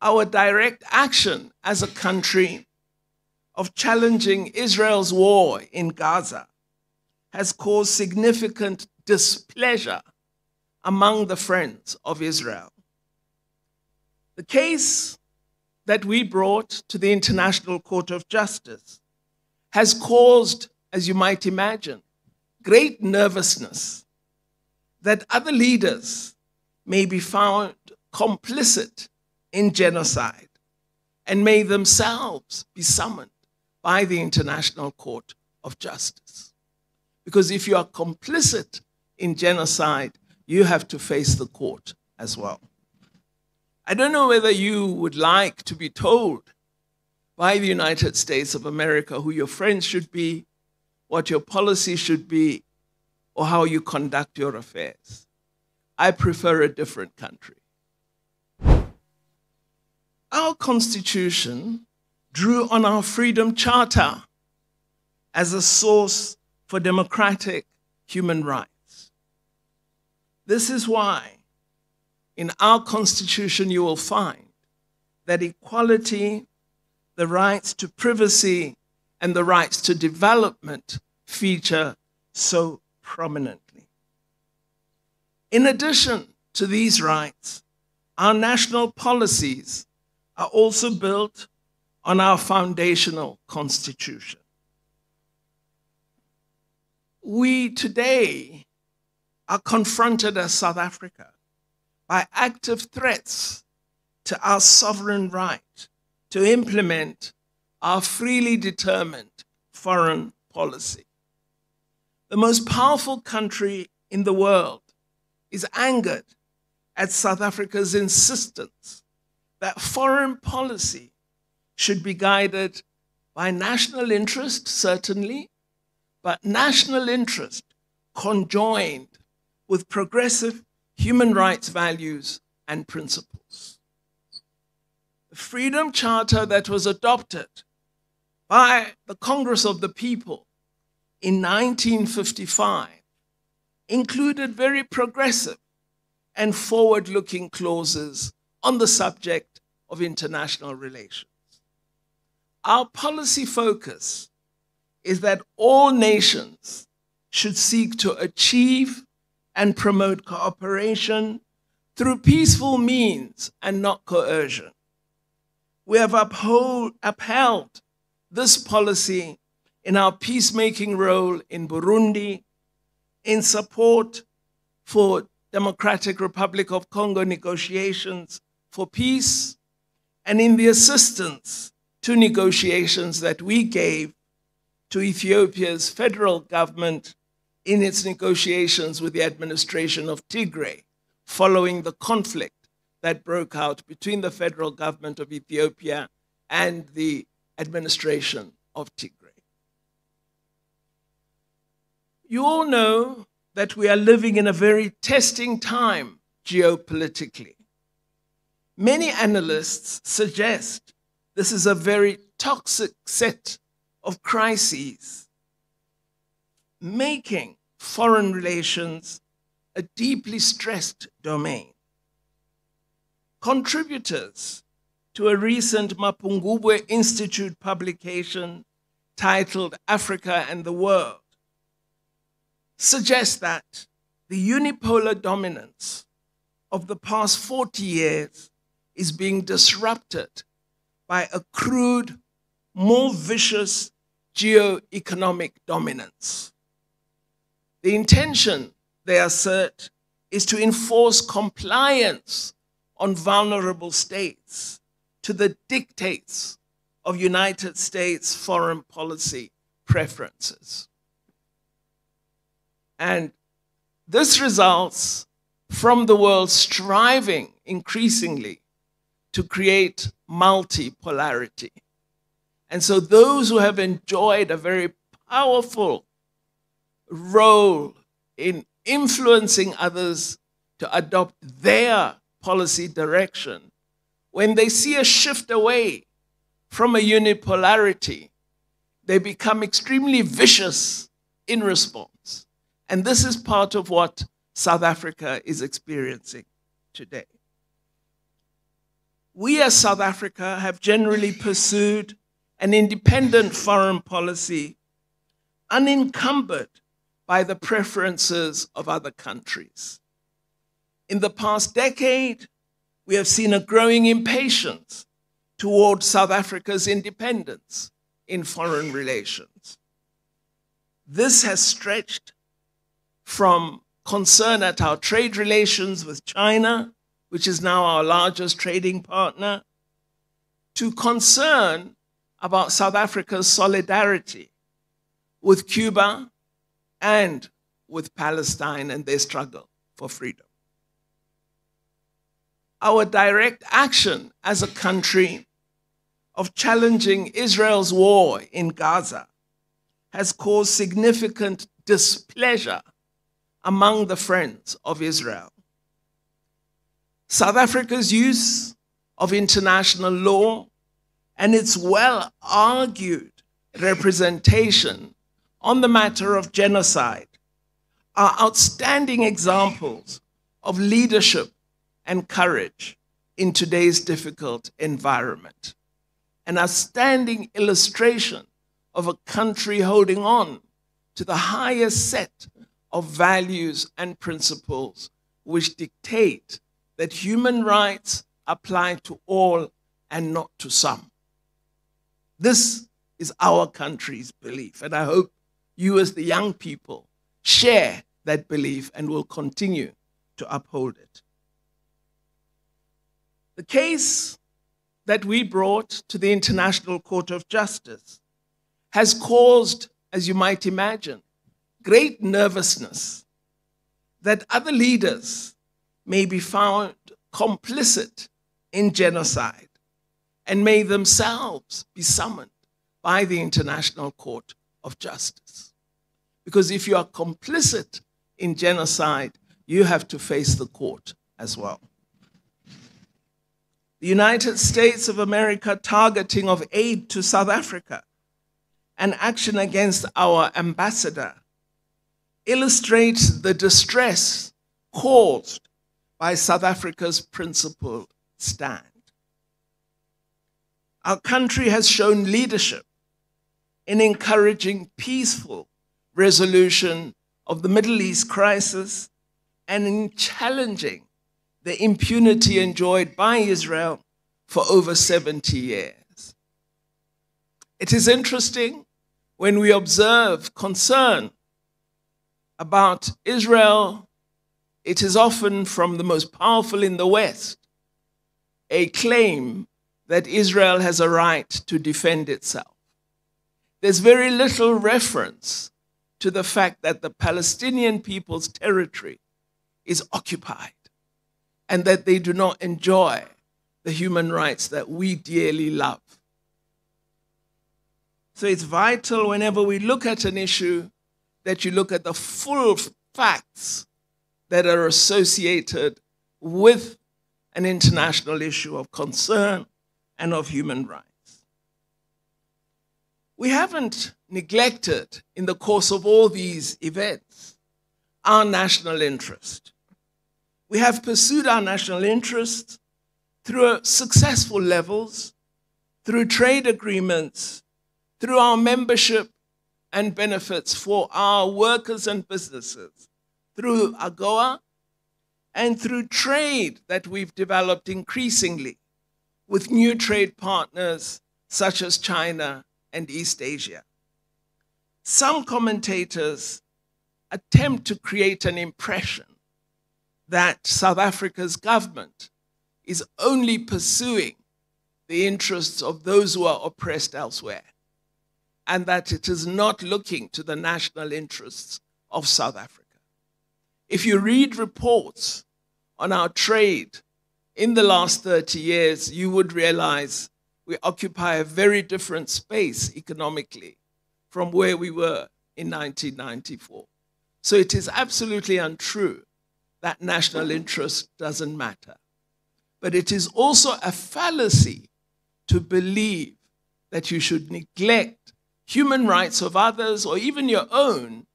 our direct action as a country of challenging Israel's war in Gaza has caused significant displeasure among the friends of Israel. The case that we brought to the International Court of Justice has caused, as you might imagine, great nervousness that other leaders may be found complicit in genocide and may themselves be summoned by the International Court of Justice. Because if you are complicit in genocide, you have to face the court as well. I don't know whether you would like to be told by the United States of America who your friends should be, what your policy should be, or how you conduct your affairs. I prefer a different country. Our Constitution drew on our Freedom Charter as a source for democratic human rights. This is why in our Constitution you will find that equality, the rights to privacy, and the rights to development feature so prominently. In addition to these rights, our national policies are also built on our foundational Constitution. We today are confronted as South Africa by active threats to our sovereign right to implement our freely determined foreign policy. The most powerful country in the world is angered at South Africa's insistence that foreign policy should be guided by national interest, certainly, but national interest conjoined with progressive human rights values and principles. The Freedom Charter that was adopted by the Congress of the People in 1955 included very progressive and forward-looking clauses on the subject of international relations. Our policy focus is that all nations should seek to achieve and promote cooperation through peaceful means and not coercion. We have upheld this policy in our peacemaking role in Burundi, in support for Democratic Republic of Congo negotiations for peace, and in the assistance to negotiations that we gave to Ethiopia's federal government in its negotiations with the administration of Tigray, following the conflict that broke out between the federal government of Ethiopia and the administration of Tigray. You all know that we are living in a very testing time geopolitically. Many analysts suggest this is a very toxic set of crises, making foreign relations a deeply stressed domain. Contributors to a recent Mapungubwe Institute publication titled Africa and the World suggest that the unipolar dominance of the past 40 years is being disrupted by a crude, more vicious geo-economic dominance. The intention, they assert, is to enforce compliance on vulnerable states to the dictates of United States foreign policy preferences. And this results from the world striving increasingly to create multipolarity. And so those who have enjoyed a very powerful role in influencing others to adopt their policy direction, when they see a shift away from a unipolarity, they become extremely vicious in response. And this is part of what South Africa is experiencing today. we as South Africa have generally pursued an independent foreign policy unencumbered by the preferences of other countries. In the past decade, we have seen a growing impatience toward South Africa's independence in foreign relations. This has stretched from concern at our trade relations with China, which is now our largest trading partner, to concern about South Africa's solidarity with Cuba and with Palestine and their struggle for freedom. Our direct action as a country of challenging Israel's war in Gaza has caused significant displeasure among the friends of Israel. South Africa's use of international law and its well-argued representation on the matter of genocide are outstanding examples of leadership and courage in today's difficult environment, an outstanding illustration of a country holding on to the highest set of values and principles which dictate that human rights apply to all and not to some. This is our country's belief, and I hope you as the young people share that belief and will continue to uphold it. The case that we brought to the International Court of Justice has caused, as you might imagine, great nervousness that other leaders may be found complicit in genocide and may themselves be summoned by the International Court of Justice. Because if you are complicit in genocide, you have to face the court as well. The United States of America targeting of aid to South Africa and action against our ambassador illustrates the distress caused by South Africa's principled stand. Our country has shown leadership in encouraging peaceful resolution of the Middle East crisis and in challenging the impunity enjoyed by Israel for over 70 years. It is interesting when we observe concern about Israel, it is often from the most powerful in the West, a claim that Israel has a right to defend itself. There's very little reference to the fact that the Palestinian people's territory is occupied and that they do not enjoy the human rights that we dearly love. So it's vital whenever we look at an issue that you look at the full facts that are associated with an international issue of concern and of human rights. We haven't neglected, in the course of all these events, our national interest. We have pursued our national interest through successful levels, through trade agreements, through our membership and benefits for our workers and businesses, through AGOA, and through trade that we've developed increasingly with new trade partners such as China and East Asia. Some commentators attempt to create an impression that South Africa's government is only pursuing the interests of those who are oppressed elsewhere, and that it is not looking to the national interests of South Africa. If you read reports on our trade in the last 30 years, you would realize we occupy a very different space economically from where we were in 1994. So it is absolutely untrue that national interest doesn't matter. But it is also a fallacy to believe that you should neglect human rights of others or even your own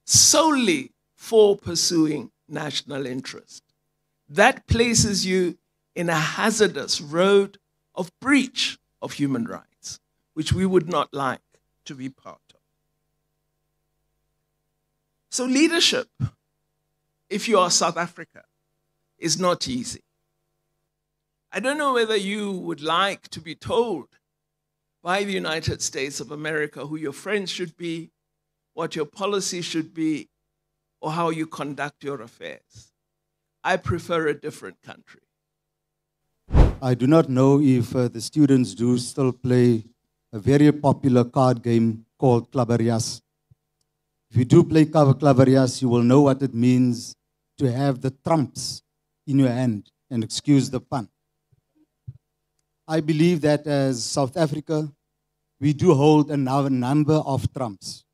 solely for pursuing national interest. That places you in a hazardous road of breach of human rights, which we would not like to be part of. So leadership, if you are South Africa, is not easy. I don't know whether you would like to be told by the United States of America who your friends should be, what your policy should be, or how you conduct your affairs. I prefer a different country. I do not know if the students do still play a very popular card game called Claverias. If you do play Claverias, you will know what it means to have the trumps in your hand, and excuse the pun. I believe that as South Africa, we do hold a number of trumps.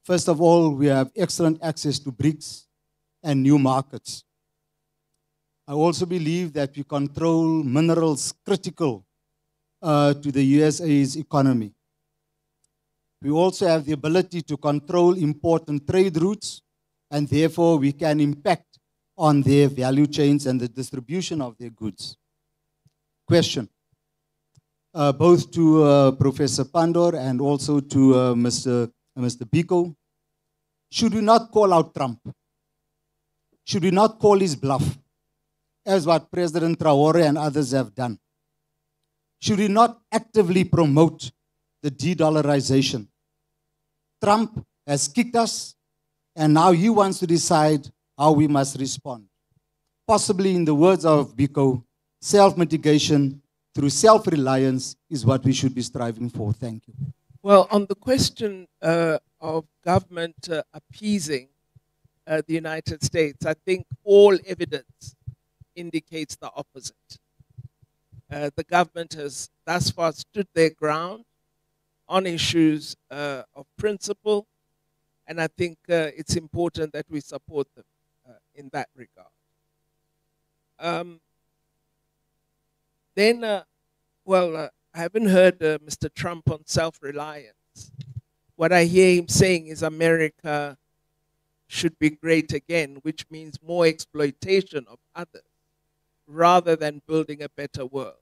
First of all, we have excellent access to BRICS and new markets. I also believe that we control minerals critical to the USA's economy. We also have the ability to control important trade routes, and therefore we can impact on their value chains and the distribution of their goods. Question, both to Professor Pandor and also to Mr. Biko. Should we not call out Trump? Should we not call his bluff, as what President Traore and others have done? Should we not actively promote the de-dollarization? Trump has kicked us, and now he wants to decide how we must respond. Possibly, in the words of Biko, self-mitigation through self-reliance is what we should be striving for. Thank you. Well, on the question of government appeasing the United States, I think all evidence indicates the opposite. The government has thus far stood their ground on issues of principle, and I think it's important that we support them in that regard. I haven't heard Mr. Trump on self-reliance. What I hear him saying is America should be great again, which means more exploitation of others rather than building a better world.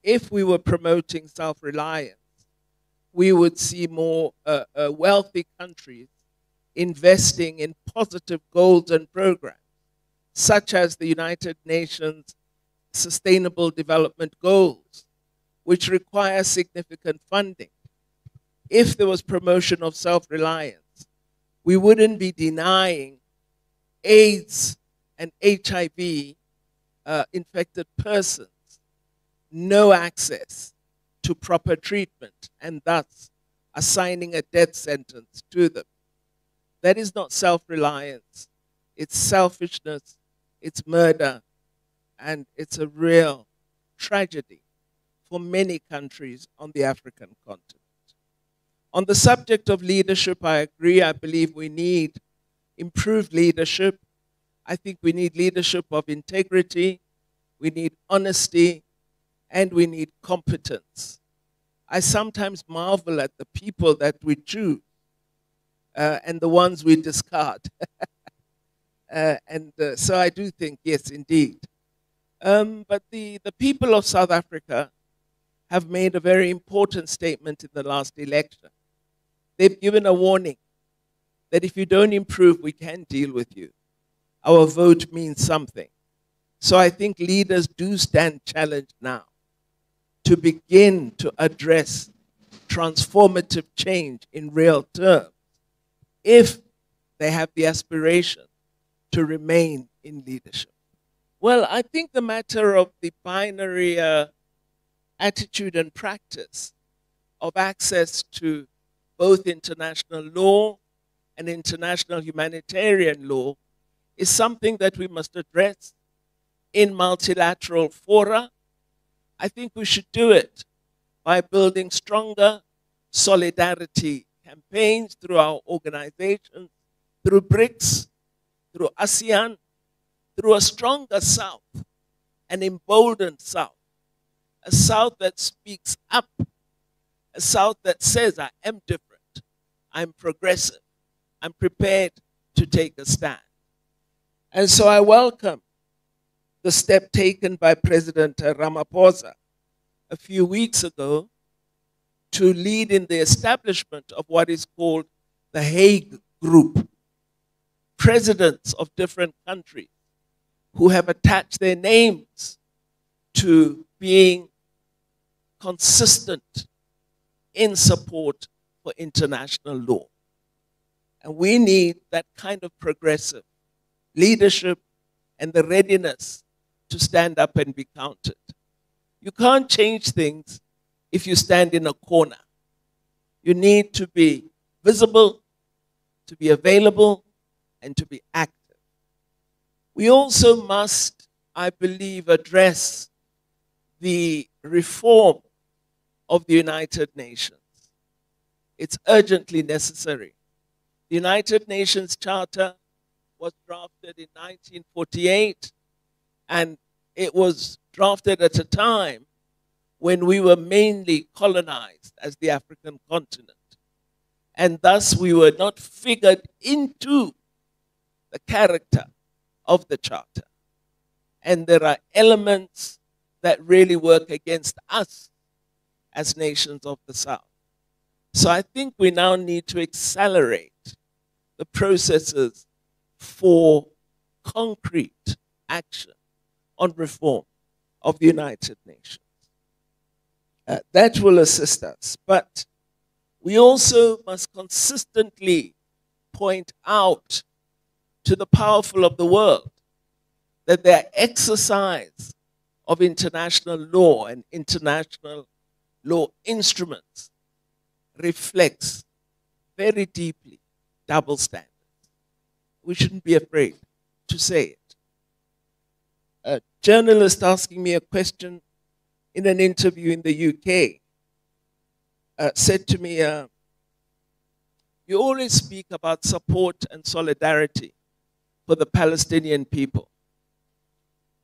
If we were promoting self-reliance, we would see more wealthy countries investing in positive goals and programs, such as the United Nations Sustainable Development Goals, which require significant funding. If there was promotion of self-reliance, we wouldn't be denying AIDS and HIV infected persons no access to proper treatment, and thus assigning a death sentence to them. That is not self-reliance. It's selfishness, it's murder, and it's a real tragedy for many countries on the African continent. On the subject of leadership, I agree. I believe we need improved leadership. I think we need leadership of integrity, we need honesty, and we need competence. I sometimes marvel at the people that we choose and the ones we discard. So I do think, yes, indeed. But the people of South Africa have made a very important statement in the last election. They've given a warning that if you don't improve, we can deal with you. Our vote means something. So I think leaders do stand challenged now to begin to address transformative change in real terms if they have the aspiration to remain in leadership. Well, I think the matter of the binary attitude and practice of access to both international law and international humanitarian law is something that we must address in multilateral fora. I think we should do it by building stronger solidarity campaigns through our organizations, through BRICS, through ASEAN, through a stronger South, an emboldened South, a South that speaks up, a South that says, I am different, I'm progressive, I'm prepared to take a stand. And so I welcome the step taken by President Ramaphosa a few weeks ago to lead in the establishment of what is called the Hague Group. Presidents of different countries who have attached their names to being consistent in support for international law. And we need that kind of progressive leadership and the readiness to stand up and be counted. You can't change things if you stand in a corner. You need to be visible, to be available, and to be active. We also must, I believe, address the reform of the United Nations. It's urgently necessary. The United Nations Charter was drafted in 1948, and it was drafted at a time when we were mainly colonized as the African continent. And thus we were not figured into the character of the Charter. And there are elements that really work against us as nations of the South. So I think we now need to accelerate the processes for concrete action on reform of the United Nations. That will assist us. But we also must consistently point out to the powerful of the world that their exercise of international law and international law instruments reflects very deeply double standards. We shouldn't be afraid to say it. A journalist asking me a question in an interview in the UK said to me, you always speak about support and solidarity for the Palestinian people.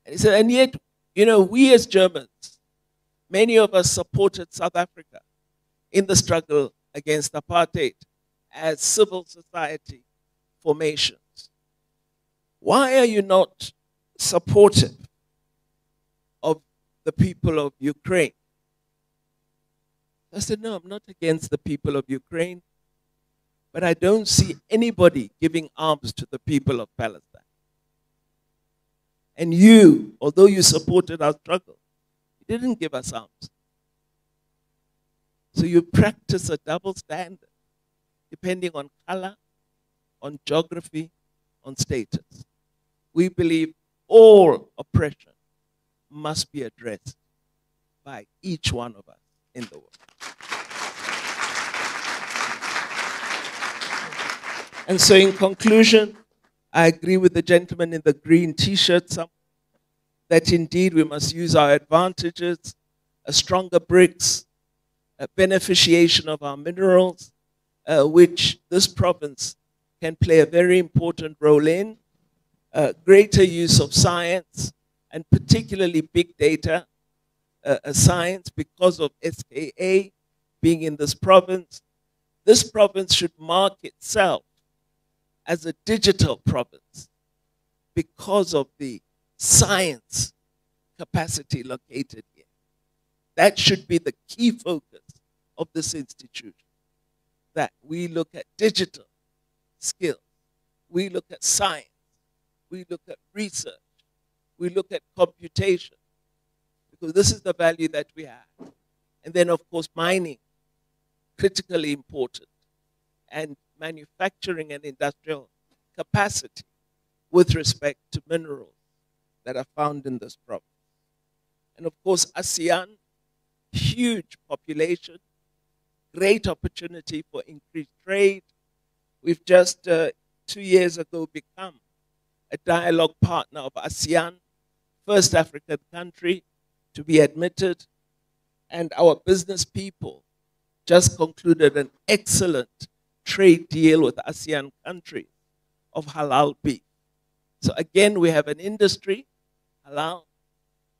And he said, and yet, you know, we as Germans, many of us supported South Africa in the struggle against apartheid as civil society formations. Why are you not supportive of the people of Ukraine? I said, no, I'm not against the people of Ukraine, but I don't see anybody giving arms to the people of Palestine. And you, although you supported our struggle, you didn't give us arms. So you practice a double standard, depending on color, on geography, on status. We believe all oppression must be addressed by each one of us in the world. And so in conclusion, I agree with the gentleman in the green t-shirt that indeed we must use our advantages, a stronger BRICS, a beneficiation of our minerals, which this province can play a very important role in, greater use of science, and particularly big data science because of SKA being in this province. This province should mark itself as a digital province because of the science capacity located here. That should be the key focus of this institution, that we look at digital skills, we look at science, we look at research, we look at computation, because this is the value that we have. And then, of course, mining, critically important, and manufacturing and industrial capacity with respect to minerals that are found in this province. And of course, ASEAN, huge population, great opportunity for increased trade. We've just 2 years ago become a dialogue partner of ASEAN, first African country to be admitted, and our business people just concluded an excellent trade deal with ASEAN countries of halal beef. So again, we have an industry, halal,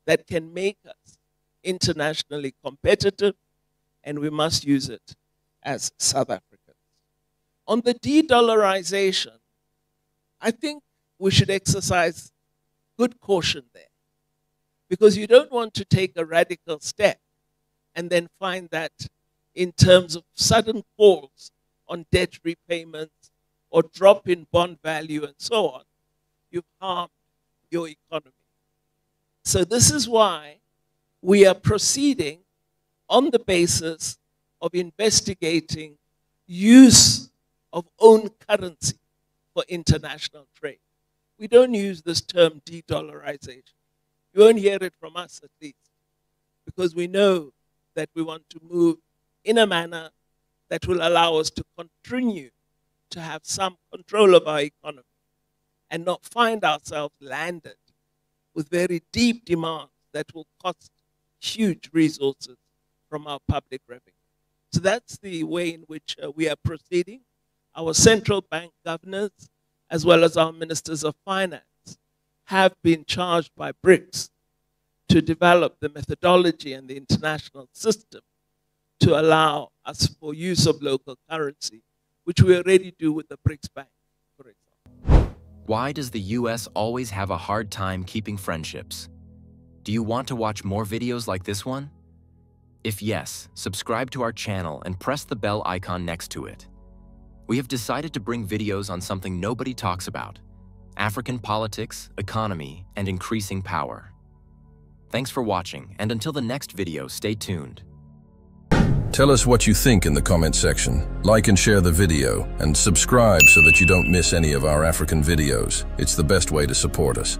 that can make us internationally competitive, and we must use it as South Africans. On the de-dollarization, I think we should exercise good caution there. because you don't want to take a radical step and then find that in terms of sudden falls on debt repayments or drop in bond value and so on, you've harmed your economy. So this is why we are proceeding on the basis of investigating use of own currency for international trade. We don't use this term de-dollarization. You won't hear it from us, at least, because we know that we want to move in a manner that will allow us to continue to have some control of our economy and not find ourselves landed with very deep demands that will cost huge resources from our public revenue. So that's the way in which we are proceeding. Our central bank governors, as well as our ministers of finance, have been charged by BRICS to develop the methodology and the international system to allow us for use of local currency, which we already do with the BRICS Bank, for example. Why does the US always have a hard time keeping friendships? Do you want to watch more videos like this one? If yes, subscribe to our channel and press the bell icon next to it. We have decided to bring videos on something nobody talks about: African politics, economy, and increasing power. Thanks for watching, and until the next video, stay tuned. Tell us what you think in the comment section. Like and share the video, and subscribe so that you don't miss any of our African videos. It's the best way to support us.